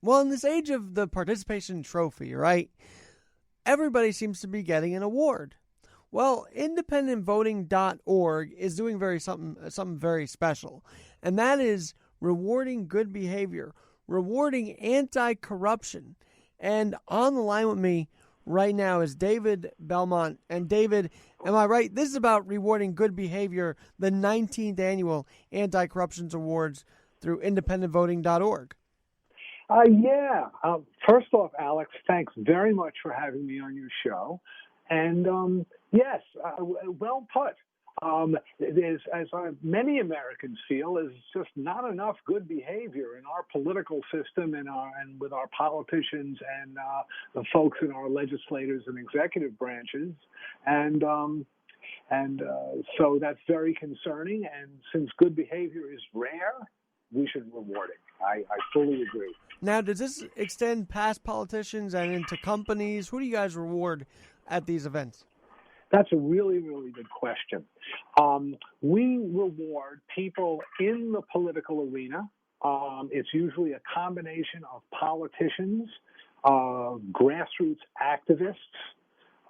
Well, in this age of the participation trophy, right? Everybody seems to be getting an award. Well, independentvoting.org is doing something very special, and that is rewarding good behavior, rewarding anti-corruption. And on the line with me right now is David Belmont. And David, am I right? This is about rewarding good behavior, the 19th annual Anti-Corruption Awards through independentvoting.org. Yeah. First off, Alex, thanks very much for having me on your show. And yes, well put. There's, many Americans feel, is just not enough good behavior in our political system and with our politicians and the folks in our legislators and executive branches, and so that's very concerning. And since good behavior is rare, we should reward it. I fully agree. Now, does this extend past politicians and into companies? Who do you guys reward at these events? That's a really, really good question. We reward people in the political arena. It's usually a combination of politicians, grassroots activists,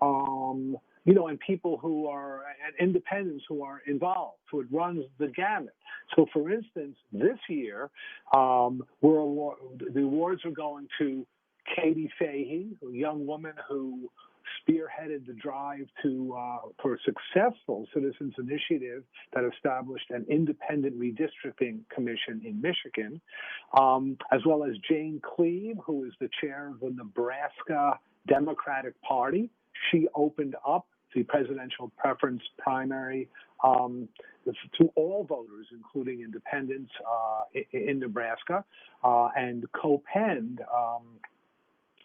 and people who are, and independents who are involved. So it runs the gamut. So, for instance, this year, the awards are going to Katie Fahey, a young woman who spearheaded the drive for a successful citizens initiative that established an independent redistricting commission in Michigan, as well as Jane Cleave, who is the chair of the Nebraska Democratic Party. She opened up the presidential preference primary to all voters, including independents in Nebraska, and co-penned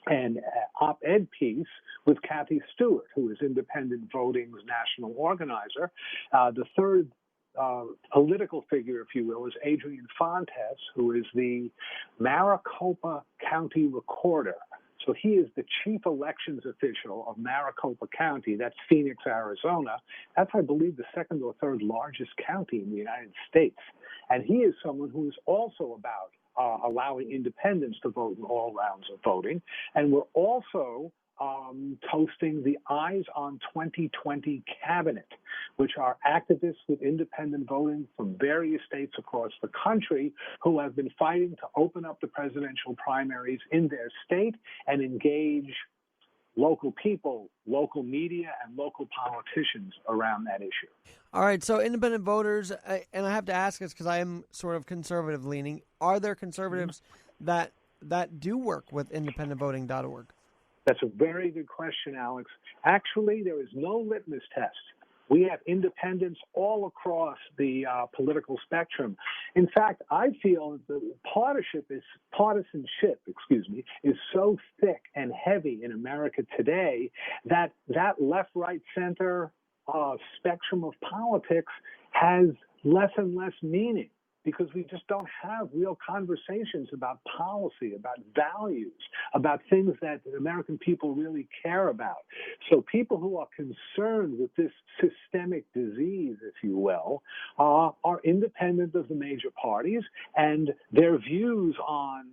an op-ed piece with Kathy Stewart, who is Independent Voting's national organizer. The third political figure, if you will, is Adrian Fontes, who is the Maricopa County Recorder. So he is the chief elections official of Maricopa County. That's Phoenix, Arizona. That's, I believe, the second or third largest county in the United States. And he is someone who is also about allowing independents to vote in all rounds of voting. And we're also toasting the Eyes on 2020 cabinet, which are activists with independent voting from various states across the country who have been fighting to open up the presidential primaries in their state and engage local people, local media, and local politicians around that issue. All right, so independent voters, and I have to ask this because I am sort of conservative leaning, are there conservatives that do work with independentvoting.org? That's a very good question, Alex. Actually, there is no litmus test. We have independents all across the political spectrum. In fact, I feel that the partisanship is so thick and heavy in America today that left, right, center spectrum of politics has less and less meaning, because we just don't have real conversations about policy, about values, about things that American people really care about. So people who are concerned with this systemic disease, if you will, are independent of the major parties, and their views on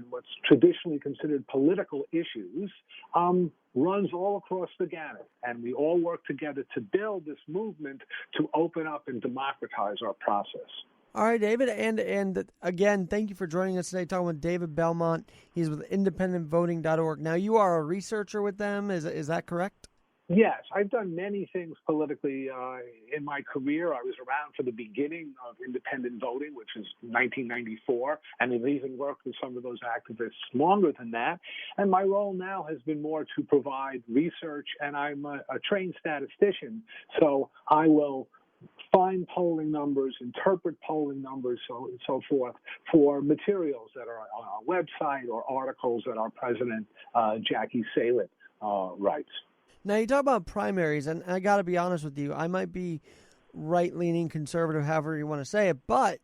what's traditionally considered political issues runs all across the gamut. And we all work together to build this movement to open up and democratize our process. All right, David, and again, thank you for joining us today, talking with David Belmont. He's with independentvoting.org. Now, you are a researcher with them, is that correct? Yes, I've done many things politically in my career. I was around for the beginning of independent voting, which is 1994, and I've even worked with some of those activists longer than that. And my role now has been more to provide research, and I'm a trained statistician, so I will find polling numbers, interpret polling numbers, so and so forth, for materials that are on our website or articles that our president, Jackie Salett, writes. Now, you talk about primaries, and I got to be honest with you. I might be right-leaning, conservative, however you want to say it, but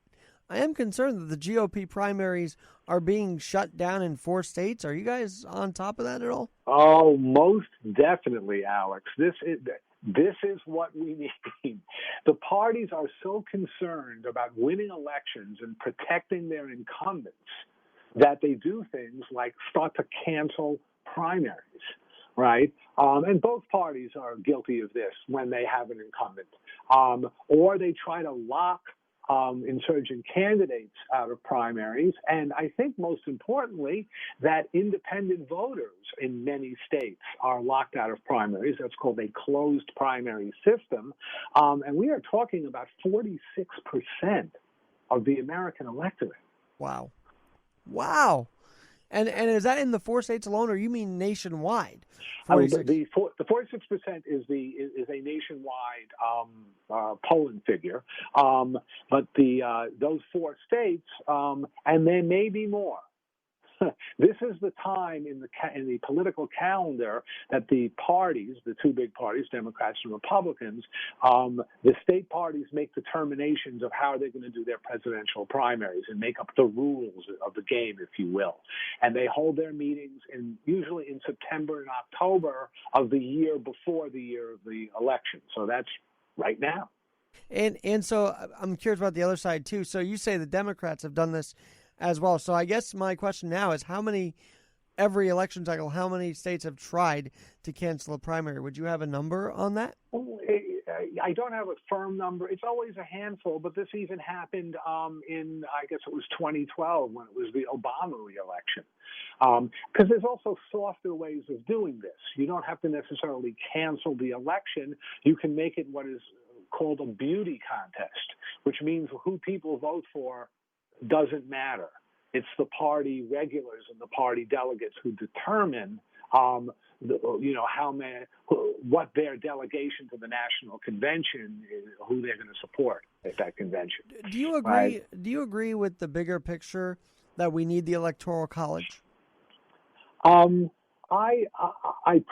I am concerned that the GOP primaries are being shut down in 4 states. Are you guys on top of that at all? Oh, most definitely, Alex. This is what we need. The parties are so concerned about winning elections and protecting their incumbents that they do things like start to cancel primaries, right? And both parties are guilty of this when they have an incumbent. Or they try to lock insurgent candidates out of primaries. And I think most importantly, that independent voters in many states are locked out of primaries. That's called a closed primary system. And we are talking about 46% of the American electorate. Wow. Wow. And is that in the 4 states alone, or you mean nationwide? 46. The 46% is a nationwide polling figure, but those 4 states, and there may be more. This is the time in the political calendar that the parties, the 2 big parties, Democrats and Republicans, the state parties make determinations of how they're going to do their presidential primaries and make up the rules of the game, if you will. And they hold their meetings usually in September and October of the year before the year of the election. So that's right now. And so I'm curious about the other side too. So you say the Democrats have done this as well. So I guess my question now is every election cycle, how many states have tried to cancel a primary? Would you have a number on that? I don't have a firm number. It's always a handful, but this even happened in, I guess it was 2012 when it was the Obama re-election. Because there's also softer ways of doing this. You don't have to necessarily cancel the election. You can make it what is called a beauty contest, which means who people vote for doesn't matter. It's the party regulars and the party delegates who determine, what their delegation to the national convention, who they're going to support at that convention. Do you agree? Right? Do you agree with the bigger picture that we need the Electoral College? I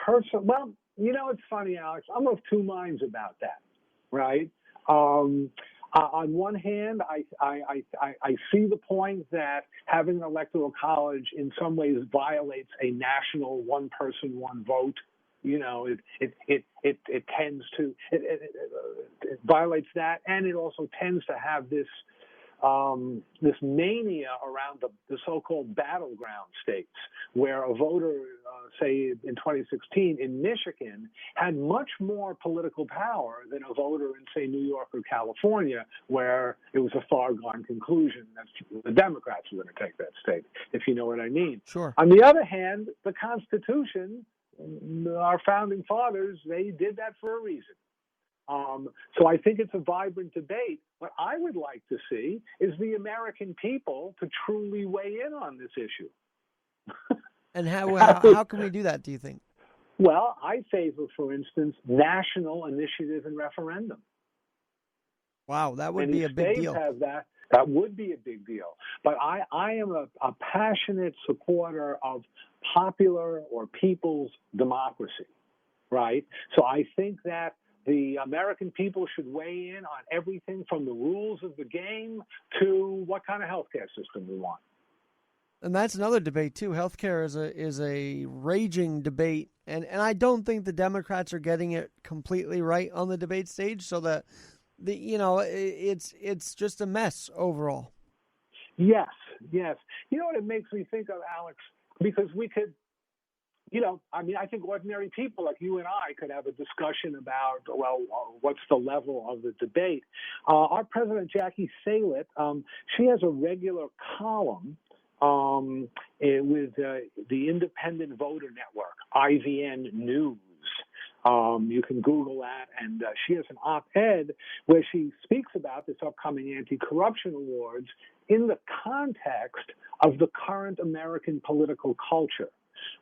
personally, well, it's funny, Alex. I'm of 2 minds about that, right? On one hand, I see the point that having an electoral college in some ways violates a national one person, one vote. It tends to it violates that, and it also tends to have this mania around the so-called battleground states, where a voter, say in 2016 in Michigan, had much more political power than a voter in, say, New York or California, where it was a far-gone conclusion that the Democrats were going to take that state, if you know what I mean. Sure. On the other hand, the Constitution, our founding fathers, they did that for a reason. So I think it's a vibrant debate. What I would like to see is the American people to truly weigh in on this issue. And how can we do that, do you think? Well, I favor, for instance, national initiative and referendum. Wow, that would be a big deal. Many states have that. That would be a big deal. But I am a passionate supporter of popular or people's democracy, right? So I think that the American people should weigh in on everything from the rules of the game to what kind of healthcare system we want. And that's another debate too. Healthcare is a raging debate, and I don't think the Democrats are getting it completely right on the debate stage. So that it's just a mess overall. Yes. You know what it makes me think of, Alex? Because we could. I think ordinary people like you and I could have a discussion about, what's the level of the debate. Our president, Jackie Salit, she has a regular column with the Independent Voter Network, IVN News. You can Google that, and she has an op-ed where she speaks about this upcoming anti-corruption awards in the context of the current American political culture.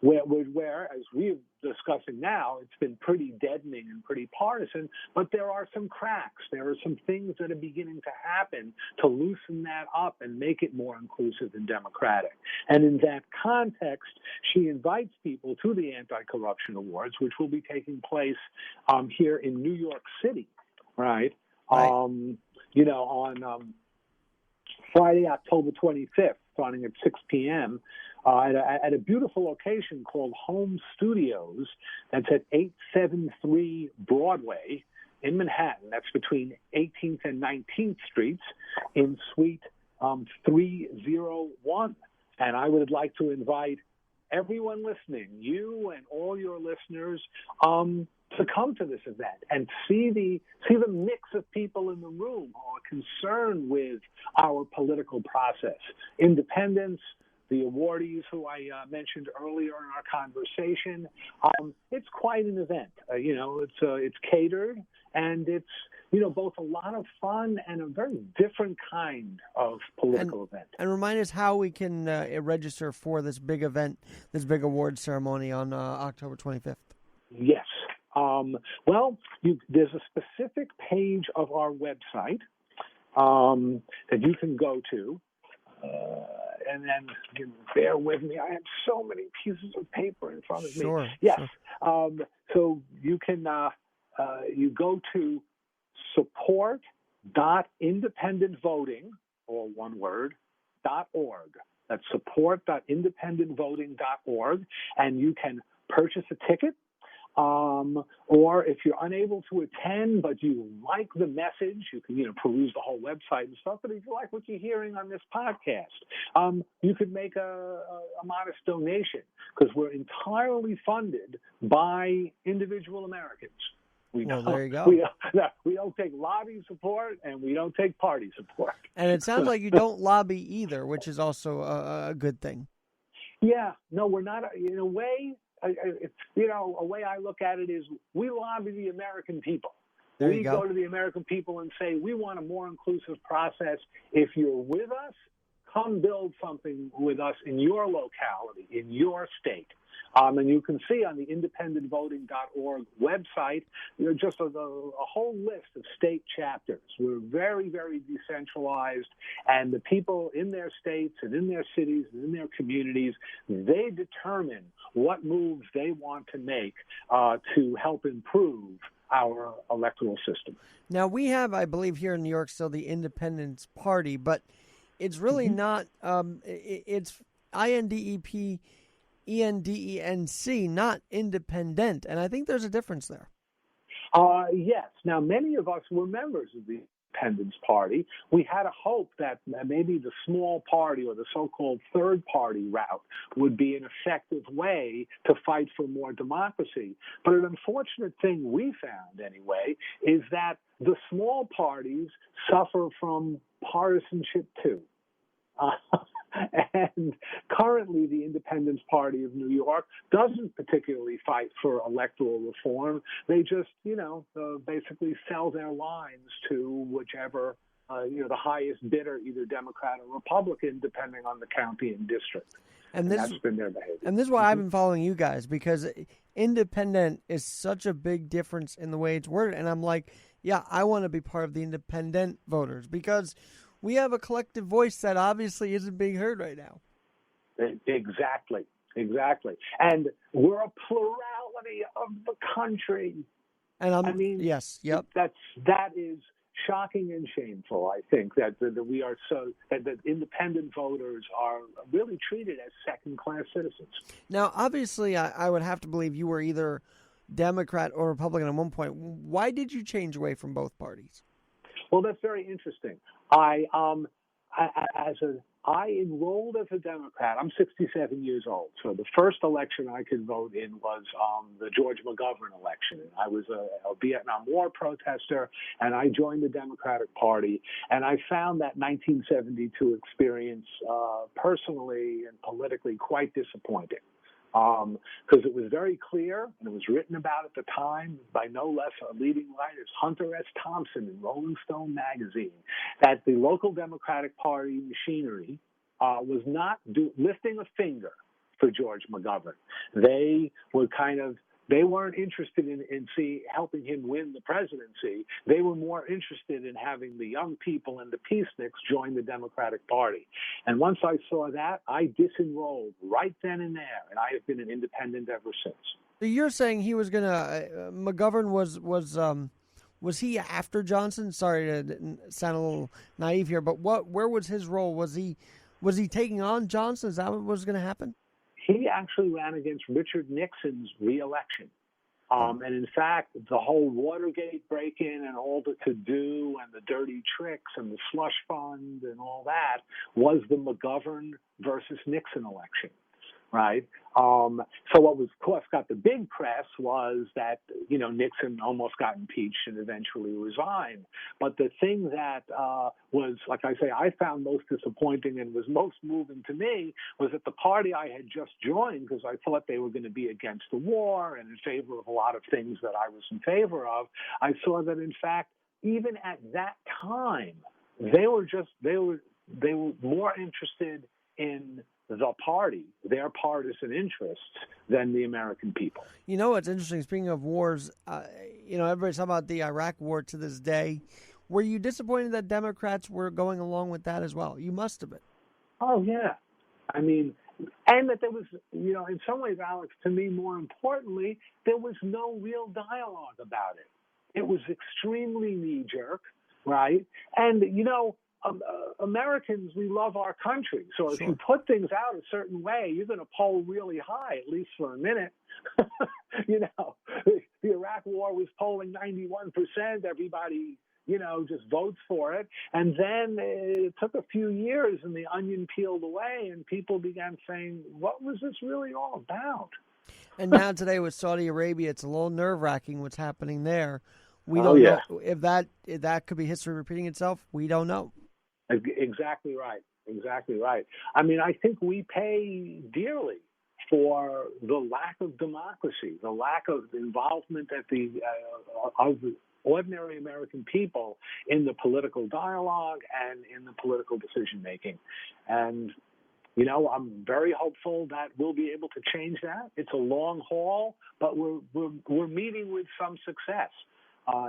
Where, as we're discussing now, it's been pretty deadening and pretty partisan, but there are some cracks. There are some things that are beginning to happen to loosen that up and make it more inclusive and democratic. And in that context, she invites people to the Anti-Corruption Awards, which will be taking place here in New York City, right? On Friday, October 25th, starting at 6 p.m., at a beautiful location called Home Studios. That's at 873 Broadway in Manhattan. That's between 18th and 19th Streets in Suite 301. And I would like to invite everyone listening, you and all your listeners, to come to this event and see the mix of people in the room who are concerned with our political process. Independents, the awardees who I mentioned earlier in our conversation. It's quite an event. It's catered, and it's both a lot of fun and a very different kind of political event. And remind us how we can register for this big event, this big award ceremony on October 25th. Yes. There's a specific page of our website that you can go to. And then bear with me. I have so many pieces of paper in front of me. Yes. Sure. So you can you go to support.independentvoting, or one word, .org. That's support.independentvoting.org, and you can purchase a ticket. Or if you're unable to attend, but you like the message, you can, peruse the whole website and stuff. But if you like what you're hearing on this podcast, you could make a modest donation, because we're entirely funded by individual Americans. There you go. We don't take lobby support, and we don't take party support. And it sounds like you don't lobby either, which is also a good thing. Yeah. No, we're not. In a way, a way I look at it is we lobby the American people. We go to the American people and say, we want a more inclusive process. If you're with us, come build something with us in your locality, in your state. And you can see on the independentvoting.org website, just a whole list of state chapters. We're very, very decentralized, and the people in their states and in their cities and in their communities, they determine what moves they want to make to help improve our electoral system. Now, we have, I believe, here in New York still the Independence Party, but it's really not, it's INDEP, ENDENC, not independent. And I think there's a difference there. Yes. Now, many of us were members of the Independence Party. We had a hope that maybe the small party, or the so-called third party route, would be an effective way to fight for more democracy. But an unfortunate thing we found, anyway, is that the small parties suffer from partisanship too. And currently, the Independence Party of New York doesn't particularly fight for electoral reform. They just, basically sell their lines to whichever, the highest bidder, either Democrat or Republican, depending on the county and district. And that's been their behavior. And this is why I've been following you guys, because independent is such a big difference in the way it's worded. And I'm like, yeah, I want to be part of the independent voters, because we have a collective voice that obviously isn't being heard right now. Exactly. And we're a plurality of the country. And yes, yep. That is shocking and shameful. I think that we are that independent voters are really treated as second-class citizens. Now, obviously, I would have to believe you were either Democrat or Republican at one point. Why did you change away from both parties? Well, that's very interesting. I enrolled as a Democrat. I'm 67 years old, so the first election I could vote in was the George McGovern election. I was a Vietnam War protester, and I joined the Democratic Party. And I found that 1972 experience personally and politically quite disappointing. Because it was very clear, and it was written about at the time by no less a leading writer, Hunter S. Thompson in Rolling Stone magazine, that the local Democratic Party machinery was not lifting a finger for George McGovern. They were they weren't interested in helping him win the presidency. They were more interested in having the young people and the peaceniks join the Democratic Party. And once I saw that, I disenrolled right then and there, and I have been an independent ever since. So you're saying he was going to McGovern was he after Johnson? Sorry to sound a little naive here, but where was his role? Was he taking on Johnson? Is that what was going to happen? He actually ran against Richard Nixon's reelection. And in fact, the whole Watergate break-in and all the to-do and the dirty tricks and the slush fund and all that was the McGovern versus Nixon election, right? So what was, of course, got the big press was that, Nixon almost got impeached and eventually resigned. But the thing that was, like I say, I found most disappointing and was most moving to me was that the party I had just joined, because I thought they were going to be against the war and in favor of a lot of things that I was in favor of, I saw that, in fact, even at that time, they were more interested in the party, their partisan interests, than the American people. You know what's interesting? Speaking of wars, everybody's talking about the Iraq war to this day. Were you disappointed that Democrats were going along with that as well? You must have been. Oh, yeah. I mean, and that there was, in some ways, Alex, to me, more importantly, there was no real dialogue about it. It was extremely knee-jerk, right? And, Americans, we love our country. So if you put things out a certain way, you're going to poll really high, at least for a minute. The Iraq war was polling 91%. Everybody, just votes for it. And then it took a few years and the onion peeled away and people began saying, what was this really all about? And now today with Saudi Arabia, it's a little nerve-wracking what's happening there. We don't know if that could be history repeating itself. We don't know. Exactly right. Exactly right. I mean, I think we pay dearly for the lack of democracy, the lack of involvement of the ordinary American people in the political dialogue and in the political decision making. And I'm very hopeful that we'll be able to change that. It's a long haul, but we're meeting with some success.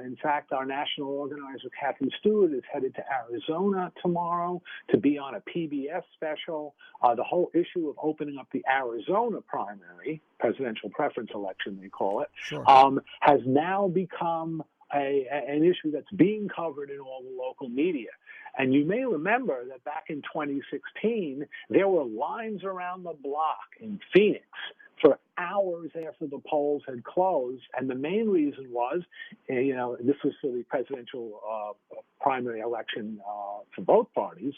In fact, our national organizer, Kathy Stewart, is headed to Arizona tomorrow to be on a PBS special. The whole issue of opening up the Arizona primary, presidential preference election, they call it, has now become an issue that's being covered in all the local media. And you may remember that back in 2016, there were lines around the block in Phoenix for hours after the polls had closed. And the main reason was, this was for the presidential primary election for both parties,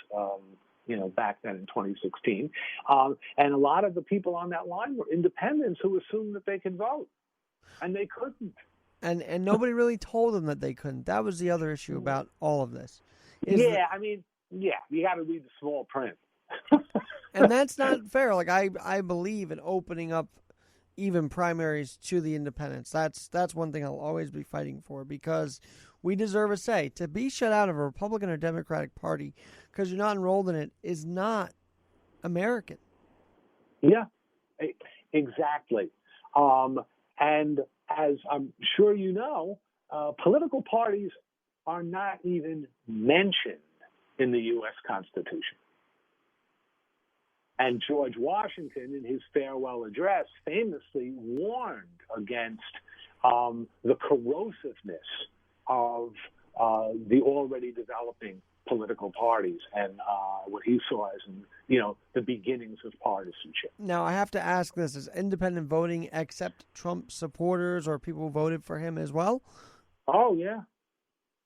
back then in 2016. And a lot of the people on that line were independents who assumed that they could vote. And they couldn't. And nobody really told them that they couldn't. That was the other issue about all of this. You got to read the small print. And that's not fair. Like I believe in opening up even primaries to the independents. That's one thing I'll always be fighting for, because we deserve a say. To be shut out of a Republican or Democratic Party because you're not enrolled in it is not American. Yeah, exactly. And as I'm sure you know, political parties are not even mentioned in the U.S. Constitution. And George Washington, in his farewell address, famously warned against the corrosiveness of the already developing political parties and what he saw as, the beginnings of partisanship. Now, I have to ask this. Is independent voting accept Trump supporters or people who voted for him as well? Oh, yeah.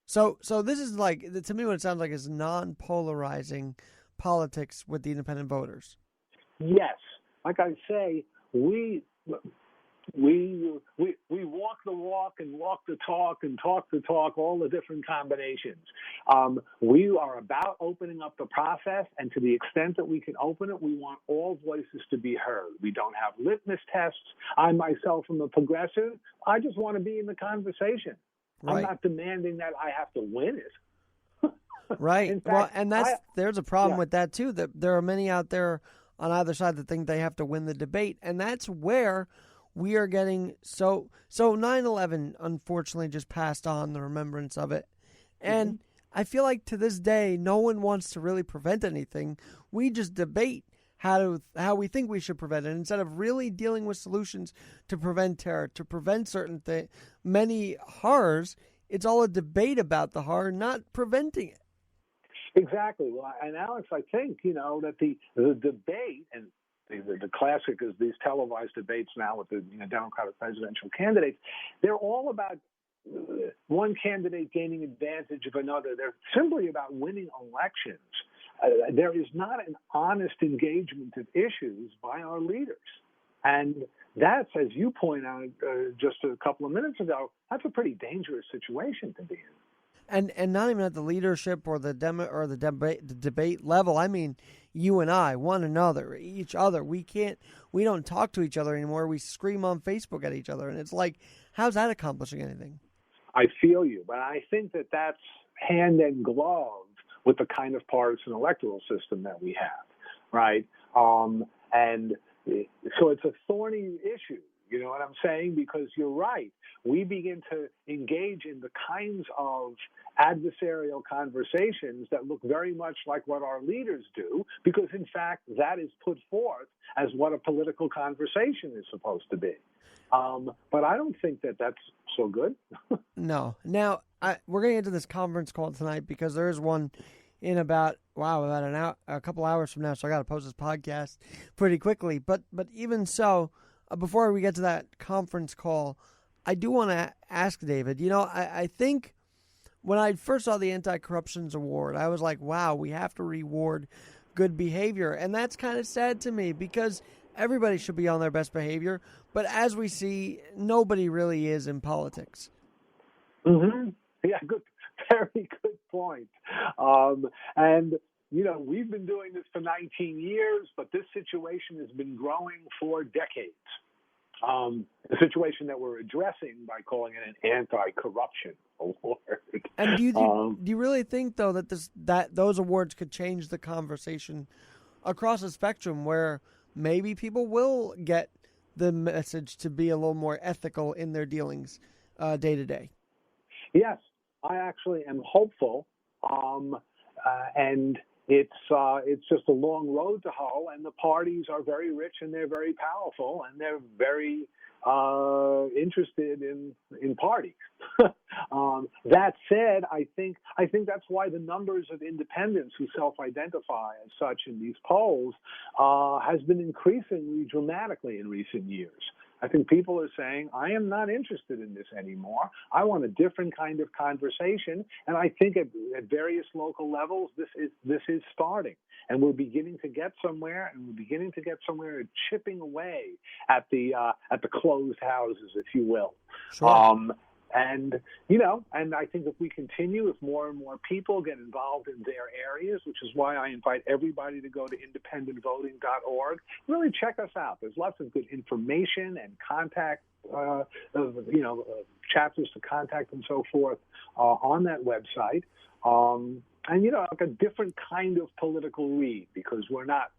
So this is like, to me, what it sounds like is non-polarizing politics with the independent voters. Yes. Like I say, we walk the walk and walk the talk and talk the talk, all the different combinations. We are about opening up the process, and to the extent that we can open it, we want all voices to be heard. We don't have litmus tests. I myself am a progressive. I just want to be in the conversation. Right. I'm not demanding that I have to win it. Right. Fact, well, and there's a problem with that, too, that there are many out there on either side that think they have to win the debate, and that's where we are getting so 9/11 unfortunately just passed on, the remembrance of it. And I feel like to this day no one wants to really prevent anything. We just debate how we think we should prevent it instead of really dealing with solutions to prevent terror, to prevent certain many horrors. It's all a debate about the horror, not preventing it. Exactly. Well, and Alex, I think, that the debate and the classic is these televised debates now with the Democratic presidential candidates. They're all about one candidate gaining advantage of another. They're simply about winning elections. There is not an honest engagement of issues by our leaders. And that's, as you point out just a couple of minutes ago, that's a pretty dangerous situation to be in. And not even at the leadership or the debate level. I mean, you and I, one another, each other. We don't talk to each other anymore. We scream on Facebook at each other, and it's like, how's that accomplishing anything? I feel you, but I think that that's hand in glove with the kind of partisan electoral system that we have, right? And so it's a thorny issue. You know what I'm saying? Because you're right. We begin to engage in the kinds of adversarial conversations that look very much like what our leaders do, because, in fact, that is put forth as what a political conversation is supposed to be. But I don't think that that's so good. No. Now, we're going to get to this conference call tonight because there is one in about an hour, a couple hours from now, so I got to post this podcast pretty quickly. But even so, before we get to that conference call, I do want to ask David, I think when I first saw the Anti-Corruptions Award, I was like, wow, we have to reward good behavior. And that's kind of sad to me because everybody should be on their best behavior. But as we see, nobody really is in politics. Mm-hmm. Yeah, good. Very good point. And, we've been doing this for 19 years, but this situation has been growing for decades. The situation that we're addressing by calling it an anti-corruption award. And do you really think, though, that those awards could change the conversation across the spectrum where maybe people will get the message to be a little more ethical in their dealings day to day? Yes, I actually am hopeful, and it's just a long road to hoe. And the parties are very rich and they're very powerful and they're very interested in parties. That said, I think that's why the numbers of independents who self-identify as such in these polls has been increasingly dramatically in recent years. I think people are saying, I am not interested in this anymore. I want a different kind of conversation. And I think at various local levels, this is starting. And we're beginning to get somewhere, chipping away at the closed houses, if you will. Sure. And I think if we continue, if more and more people get involved in their areas, which is why I invite everybody to go to independentvoting.org, really check us out. There's lots of good information and contact, chapters to contact and so forth on that website. And, like a different kind of political read, because we're not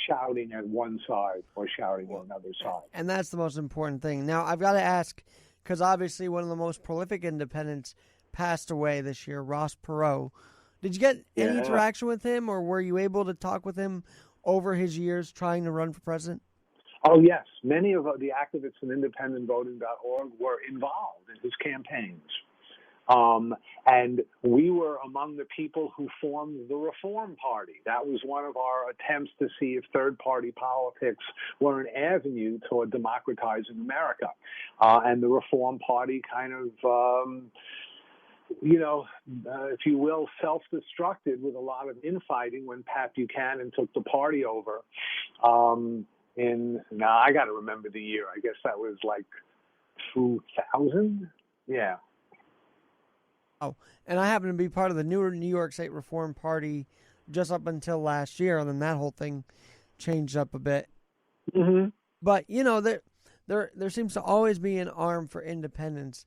shouting at one side or shouting at another side. And that's the most important thing. Now, I've got to ask, because obviously one of the most prolific independents passed away this year, Ross Perot. Did you get any interaction with him, or were you able to talk with him over his years trying to run for president? Oh, yes. Many of the activists in independentvoting.org were involved in his campaigns. And we were among the people who formed the Reform Party. That was one of our attempts to see if third-party politics were an avenue toward democratizing America. And the Reform Party kind of, if you will, self-destructed with a lot of infighting when Pat Buchanan took the party over. I got to remember the year. I guess that was like 2000. Yeah. Oh, and I happen to be part of the newer New York State Reform Party just up until last year, and then that whole thing changed up a bit. Mm-hmm. But there seems to always be an arm for independence,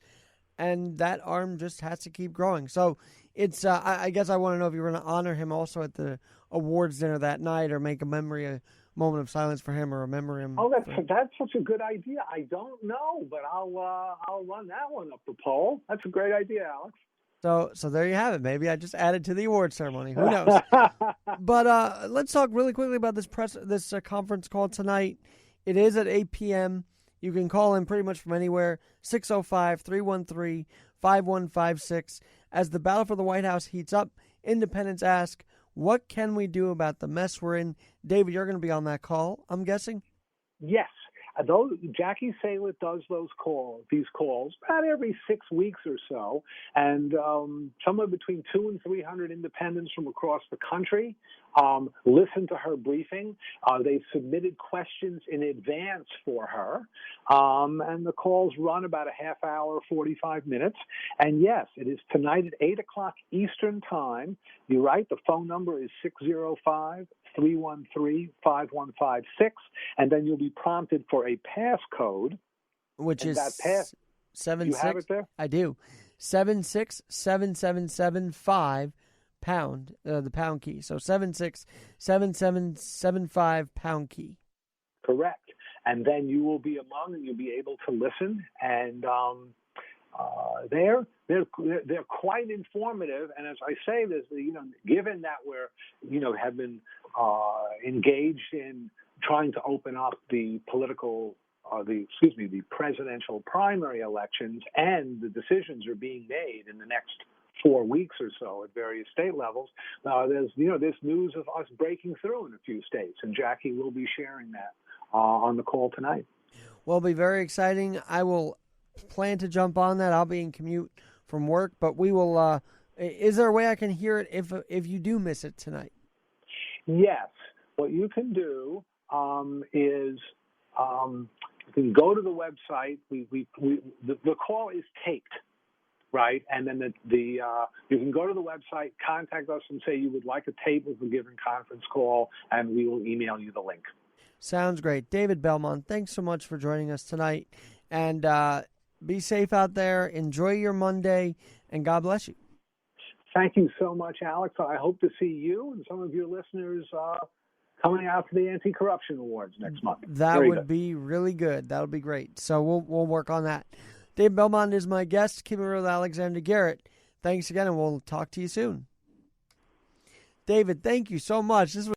and that arm just has to keep growing. So it's I guess I want to know if you're going to honor him also at the awards dinner that night, or make a moment of silence for him, or remember him. Oh, that's such a good idea. I don't know, but I'll run that one up the poll. That's a great idea, Alex. So there you have it. Maybe I just added to the award ceremony. Who knows? But let's talk really quickly about this conference call tonight. It is at 8 p.m. You can call in pretty much from anywhere, 605-313-5156. As the battle for the White House heats up, independents ask, what can we do about the mess we're in? David, you're going to be on that call, I'm guessing? Yes. Jackie Salet does these calls about every 6 weeks or so, and somewhere between 200 and 300 independents from across the country listen to her briefing. They've submitted questions in advance for her, and the calls run about a half hour, 45 minutes. And yes, it is tonight at 8 o'clock Eastern Time. You're right, the phone number is 605-313-5156, and then you'll be prompted for a passcode. Which is that pass, 76. You have it there? I do. 7677775 pound, the pound key. So 767775 pound key. Correct. And then you will be among, and you'll be able to listen. And they're quite informative. And as I say this, given that we're have been engaged in trying to open up the the presidential primary elections, and the decisions are being made in the next 4 weeks or so at various state levels. There's this news of us breaking through in a few states, and Jackie will be sharing that on the call tonight. Well, it'll be very exciting. I will plan to jump on that. I'll be in commute from work, but we will. Is there a way I can hear it if you do miss it tonight? Yes. What you can do is you can go to the website. The call is taped, right? And then you can go to the website, contact us, and say you would like a tape of a given conference call, and we will email you the link. Sounds great. David Belmont, thanks so much for joining us tonight. And be safe out there. Enjoy your Monday, and God bless you. Thank you so much, Alex. I hope to see you and some of your listeners coming out to the Anti-Corruption Awards next month. That would be really good. That would be great. So we'll work on that. Dave Belmont is my guest. Keep it real with Alexander Garrett. Thanks again, and we'll talk to you soon. David, thank you so much. This was